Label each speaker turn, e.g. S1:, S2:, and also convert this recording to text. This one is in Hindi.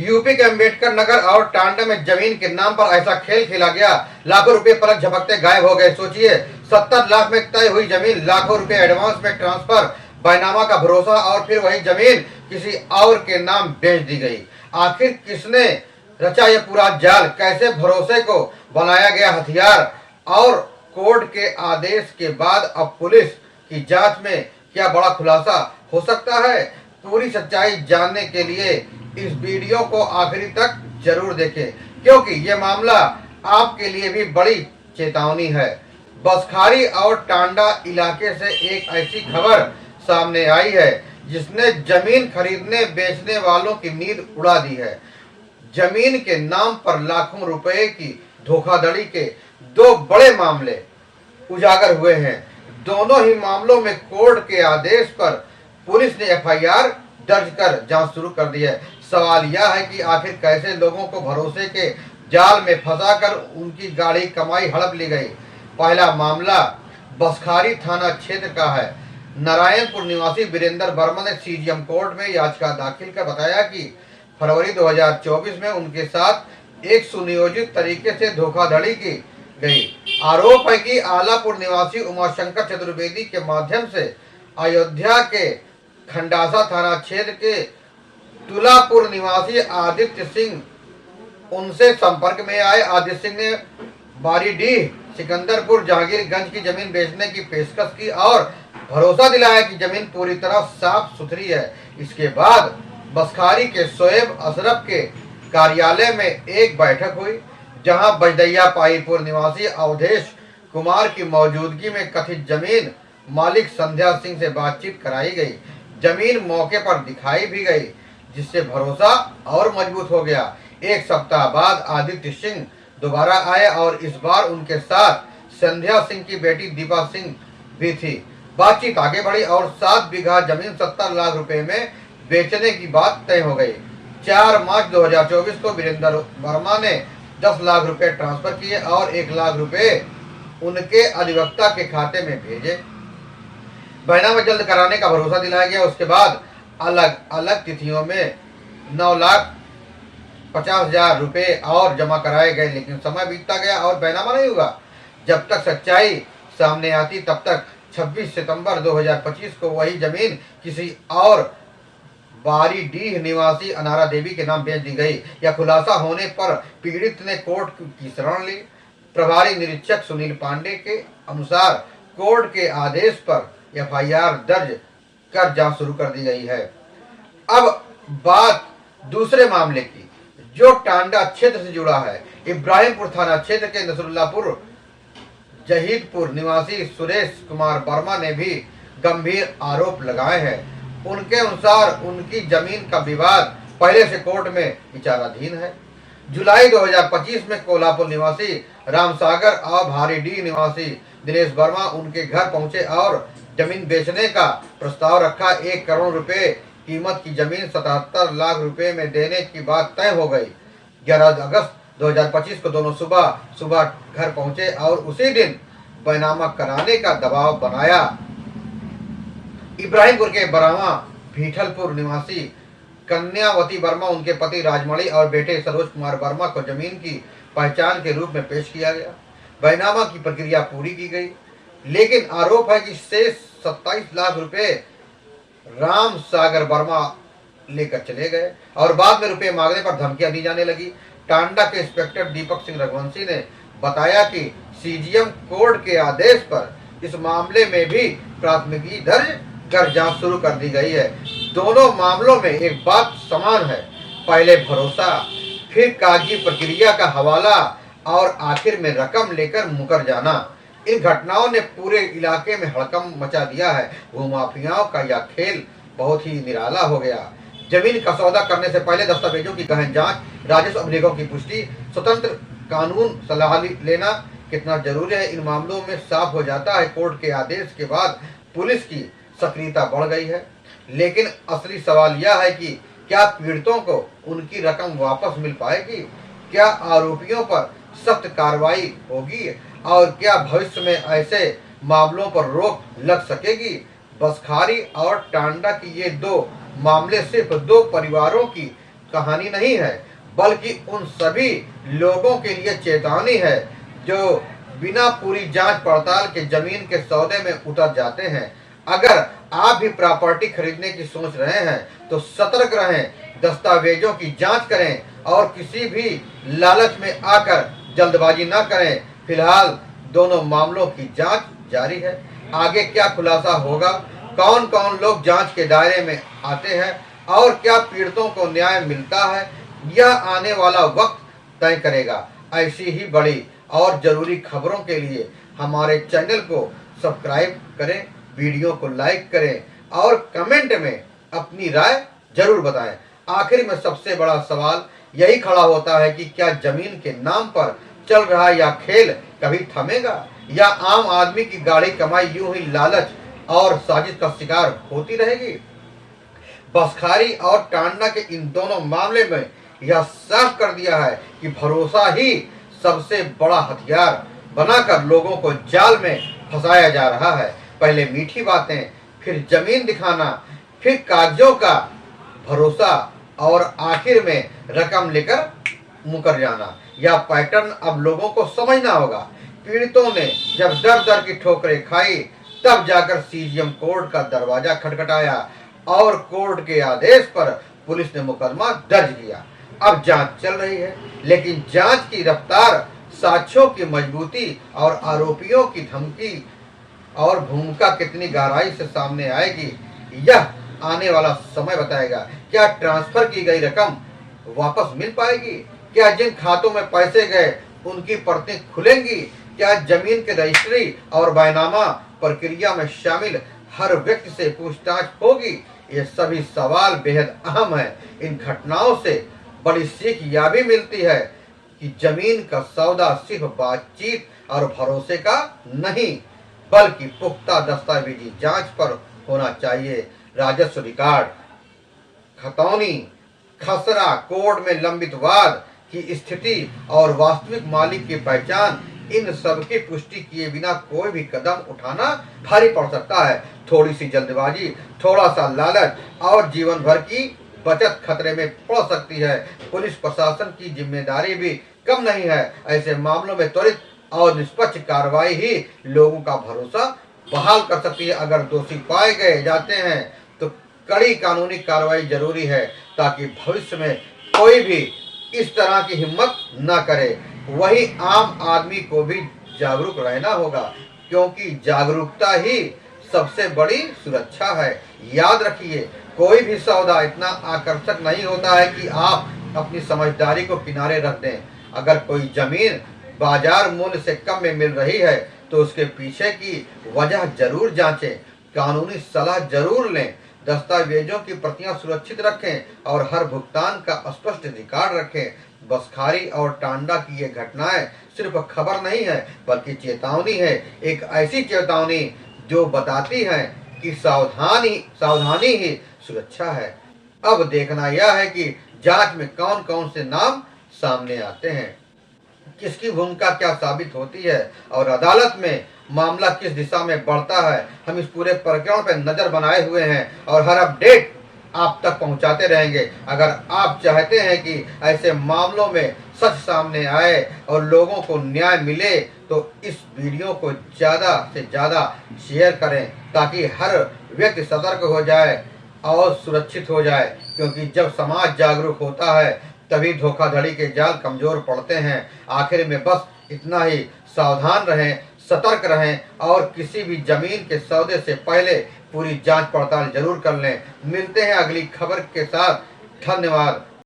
S1: यूपी के अंबेडकर नगर और टांडा में जमीन के नाम पर ऐसा खेल खेला गया, लाखों रुपए पलक झपकते गायब हो गए। सोचिए, 70 लाख में तय हुई जमीन, लाखों रुपए एडवांस में ट्रांसफर, बैनामा का भरोसा और फिर वही जमीन किसी और के नाम बेच दी गई। आखिर किसने रचा यह पूरा जाल? कैसे भरोसे को बनाया गया हथियार? और कोर्ट के आदेश के बाद अब पुलिस की जांच में क्या बड़ा खुलासा हो सकता है? पूरी सच्चाई जानने के लिए इस वीडियो को आखिरी तक जरूर देखें, क्योंकि ये मामला आपके लिए भी बड़ी चेतावनी है। बसखारी और टांडा इलाके से एक ऐसी खबर सामने आई है जिसने जमीन खरीदने बेचने वालों की नींद उड़ा दी है। जमीन के नाम पर लाखों रुपए की धोखाधड़ी के दो बड़े मामले उजागर हुए हैं। दोनों ही मामलों में कोर्ट के आदेश पर पुलिस ने एफआईआर दर्ज कर जांच शुरू कर दी है। सवाल यह है कि आखिर कैसे लोगों को भरोसे के जाल में फंसाकर उनकी गाढ़ी कमाई हड़प ली गई। पहला मामला बसखारी थाना क्षेत्र का है। नारायणपुर निवासी वीरेंद्र वर्मा ने सीजीएम कोर्ट में याचिका दाखिल कर बताया कि फरवरी 2024 में उनके साथ एक सुनियोजित तरीके से धोखाधड़ी की गई। आरोप है कि आलापुर निवासी उमाशंकर चतुर्वेदी के माध्यम से अयोध्या के खंडासा थाना क्षेत्र के तुलापुर निवासी आदित्य सिंह उनसे संपर्क में आए। आदित्य सिंह ने बारीडीह, सिकंदरपुर, जहांगीरगंज की जमीन बेचने की पेशकश की और भरोसा दिलाया कि जमीन पूरी तरह साफ सुथरी है। इसके बाद बसखारी के शोएब अशरफ के कार्यालय में एक बैठक हुई, जहां बजदैया पाईपुर निवासी अवधेश कुमार की मौजूदगी में कथित जमीन मालिक संध्या सिंह से बातचीत कराई गई। जमीन मौके पर दिखाई भी गई, जिससे भरोसा और मजबूत हो गया। एक सप्ताह बाद आदित्य सिंह दोबारा आए और इस बार उनके साथ संध्या सिंह की बेटी दीपा सिंह भी थी। बातचीत आगे बढ़ी और 7 बीघा जमीन 70 लाख रुपए में बेचने की बात तय हो गई। 4 मार्च 2024 को वीरेंद्र वर्मा ने 10 लाख रुपए ट्रांसफर किए और 1 लाख रुपए उनके अधिवक्ता के खाते में भेजे। बैनामा जल्द कराने का भरोसा दिलाया गया। उसके बाद अलग अलग तिथियों में 9,50,000 रुपए और जमा कराए गए, लेकिन समय बीतता गया और बैनामा नहीं हुआ। जब तक सच्चाई सामने आती तब तक 26 सितंबर 2025 को वही जमीन किसी और बारीडीह निवासी अनारा देवी के नाम बेच दी गई। यह खुलासा होने पर पीड़ित ने कोर्ट की शरण ली। प्रभारी निरीक्षक सुनील पांडे के अनुसार कोर्ट के आदेश पर एफआईआर दर्ज कर जांच शुरू कर दी गई है। अब बात दूसरे मामले की, जो टांडा क्षेत्र से जुड़ा है। इब्राहिमपुर थाना क्षेत्र के नसरुल्लापुर जहीदपुर निवासी सुरेश कुमार वर्मा ने भी गंभीर आरोप लगाए हैं। उनके अनुसार उनकी जमीन का विवाद पहले से कोर्ट में विचाराधीन है। जुलाई 2025 में कोल्हापुर निवासी रामसागर और भारीडीह निवासी दिनेश वर्मा उनके घर पहुंचे और जमीन बेचने का प्रस्ताव रखा। 1 करोड़ रुपए कीमत की जमीन 77 लाख रुपए में देने की बात तय हो गई। 11 अगस्त 2025 को दोनों सुबह घर पहुंचे और उसी दिन बैनामा कराने का दबाव बनाया। इब्राहिमपुर के बरावा भीठलपुर निवासी कन्यावती वर्मा, उनके पति राजमणि और बेटे सरोज कुमार वर्मा को जमीन की पहचान के रूप में पेश किया गया। बैनामा की प्रक्रिया पूरी की गई, लेकिन आरोप है कि शेष 27 लाख रुपए राम सागर वर्मा लेकर चले गए और बाद में रुपए मांगने पर धमकियां दी जाने लगी। टांडा के इंस्पेक्टर दीपक सिंह रघुवंशी ने बताया कि सीजीएम कोर्ट के आदेश पर इस मामले में भी प्राथमिकी दर्ज कर जांच शुरू कर दी गई है। दोनों मामलों में एक बात समान है, पहले भरोसा, फिर कागजी प्रक्रिया का हवाला और आखिर में रकम लेकर मुकर जाना। इन घटनाओं ने पूरे इलाके में हड़कंप मचा दिया है। भूमाफियाओं का यह खेल बहुत ही निराला हो गया। जमीन का सौदा करने से पहले दस्तावेजों की गहन जांच, राजस्व अभिलेखों की पुष्टि, स्वतंत्र कानून सलाह लेना कितना जरूरी है, इन मामलों में साफ हो जाता है। कोर्ट के आदेश के बाद पुलिस की सक्रियता बढ़ गई है, लेकिन असली सवाल यह है कि क्या पीड़ितों को उनकी रकम वापस मिल पाएगी? क्या आरोपियों पर सख्त कार्रवाई होगी और क्या भविष्य में ऐसे मामलों पर रोक लग सकेगी? बसखारी और टांडा की ये 2 मामले सिर्फ 2 परिवारों की कहानी नहीं है, बल्कि उन सभी लोगों के लिए चेतावनी है जो बिना पूरी जांच पड़ताल के जमीन के सौदे में उतर जाते हैं। अगर आप भी प्रॉपर्टी खरीदने की सोच रहे हैं तो सतर्क रहें, दस्तावेजों की जांच करें और किसी भी लालच में आकर जल्दबाजी न करें। फिलहाल दोनों मामलों की जांच जारी है। आगे क्या खुलासा होगा, कौन कौन लोग जांच के दायरे में आते हैं और क्या पीड़ितों को न्याय मिलता है, यह आने वाला वक्त तय करेगा। ऐसी ही बड़ी और जरूरी खबरों के लिए हमारे चैनल को सब्सक्राइब करें, वीडियो को लाइक करें और कमेंट में अपनी राय जरूर बताएं। आखिर में सबसे बड़ा सवाल यही खड़ा होता है कि क्या जमीन के नाम पर चल रहा यह खेल कभी थमेगा, या आम आदमी की गाढ़ी कमाई यूं ही लालच और साजिश का शिकार होती रहेगी। बसखारी और टांडा के इन दोनों मामले में यह साफ कर दिया है कि भरोसा ही सबसे बड़ा हथियार बनाकर लोगों को जाल में फंसाया जा रहा है। पहले मीठी बातें, फिर जमीन दिखाना, फिर कागजों का भरोसा और आखिर में रकम लेकर मुकर जाना। यह पैटर्न अब लोगों को समझना होगा। पीड़ितों ने जब दर दर की ठोकरें खाई, तब जाकर सीजीएम कोर्ट का दरवाजा खटखटाया और कोर्ट के आदेश पर पुलिस ने मुकदमा दर्ज किया। अब जांच चल रही है, लेकिन जांच की रफ्तार, साक्ष्यों की मजबूती और आरोपियों की धमकी और भूमिका कितनी गहराई से सामने आएगी, यह आने वाला समय बताएगा। क्या ट्रांसफर की गई रकम वापस मिल पाएगी? क्या जिन खातों में पैसे गए उनकी पर्तें खुलेंगी? क्या जमीन के रजिस्ट्री और बैनामा प्रक्रिया में शामिल हर व्यक्ति से पूछताछ होगी? ये सभी सवाल बेहद अहम है। इन घटनाओं से बड़ी सीख यह भी मिलती है कि जमीन का सौदा सिर्फ बातचीत और भरोसे का नहीं, बल्कि पुख्ता दस्तावेजी जांच पर होना चाहिए। राजस्व रिकॉर्ड, खतौनी, खसरा, कोर्ट में लंबित वाद की स्थिति और वास्तविक मालिक की पहचान, इन सब की पुष्टि किए बिना कोई भी कदम उठाना भारी पड़ सकता है। थोड़ी सी जल्दबाजी, थोड़ा सा लालच और जीवन भर की बचत खतरे में पड़ सकती है। पुलिस प्रशासन की जिम्मेदारी भी कम नहीं है। ऐसे मामलों में त्वरित और निष्पक्ष कार्रवाई ही लोगों का भरोसा बहाल कर सकती है। अगर दोषी पाए गए जाते हैं तो कड़ी कानूनी कार्रवाई जरूरी है, ताकि भविष्य में कोई भी इस तरह की हिम्मत न करे। वही आम आदमी को भी जागरूक रहना होगा, क्योंकि जागरूकता ही सबसे बड़ी सुरक्षा है। याद रखिए, कोई भी सौदा इतना आकर्षक नहीं होता है कि आप अपनी समझदारी को किनारे रख दें। अगर कोई जमीन बाजार मूल्य से कम में मिल रही है तो उसके पीछे की वजह जरूर जांचें, कानूनी सलाह जरूर लें, दस्तावेजों की प्रतियां सुरक्षित रखें और हर भुगतान का स्पष्ट रिकॉर्ड रखें। बसखारी और टांडा की ये घटनाएं सिर्फ खबर नहीं है, बल्कि चेतावनी है। एक ऐसी चेतावनी जो बताती है कि सावधानी ही सुरक्षा है। अब देखना यह है कि जांच में कौन कौन से नाम सामने आते हैं, किसकी भूमिका क्या साबित होती है और अदालत में मामला किस दिशा में बढ़ता है। हम इस पूरे प्रकरण पर नजर बनाए हुए हैं और हर अपडेट आप तक पहुंचाते रहेंगे। अगर आप चाहते हैं कि ऐसे मामलों में सच सामने आए और लोगों को न्याय मिले तो इस वीडियो को ज़्यादा से ज़्यादा शेयर करें, ताकि हर व्यक्ति सतर्क हो जाए और सुरक्षित हो जाए। क्योंकि जब समाज जागरूक होता है तभी धोखाधड़ी के जाल कमजोर पड़ते हैं। आखिर में बस इतना ही, सावधान रहें, सतर्क रहें और किसी भी जमीन के सौदे से पहले पूरी जांच पड़ताल जरूर कर लें। मिलते हैं अगली खबर के साथ। धन्यवाद।